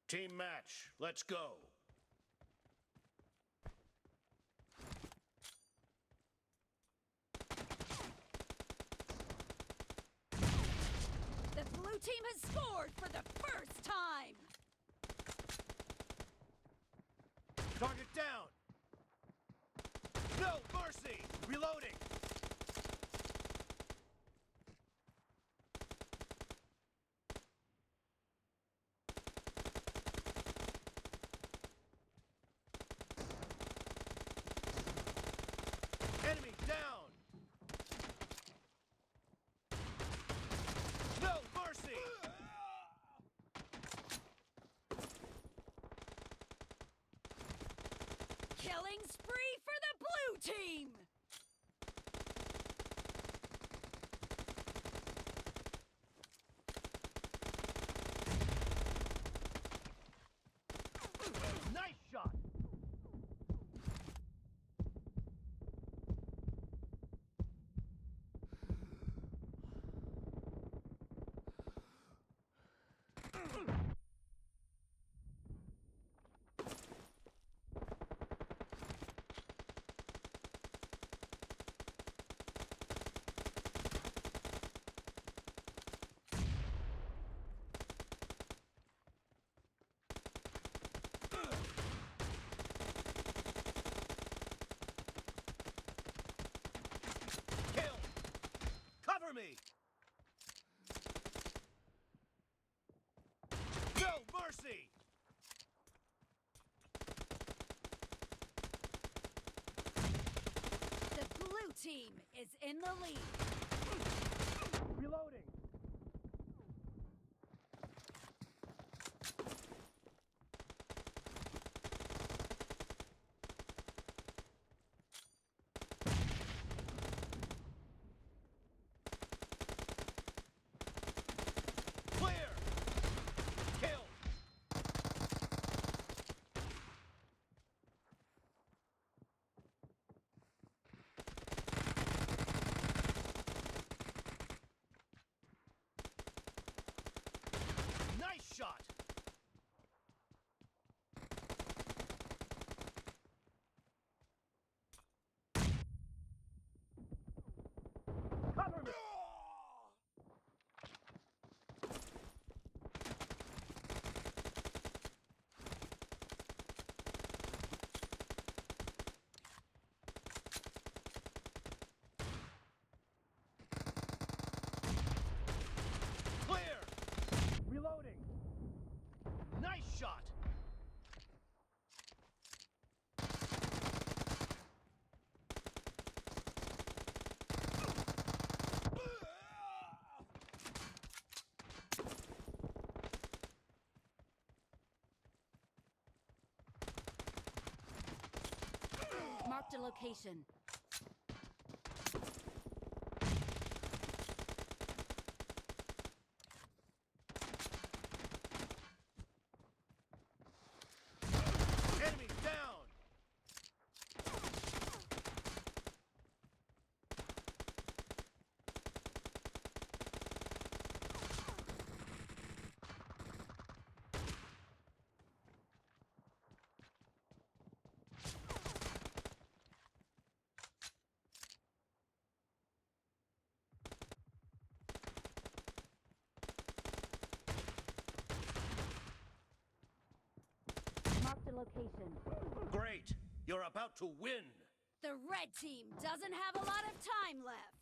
Team match, let's go. The blue team has scored for the first time! Target down! No mercy! Reloading! Enemy down! No mercy! Killing spree for the blue team! Nice shot! Kill! Cover me! No mercy! The blue team is in the lead. Reloading! Clear! Kill! Nice shot! Cover me! Clear! Reloading! Nice shot! Marked a location. Enemy down! Marked a location. Great! You're about to win! The red team doesn't have a lot of time left.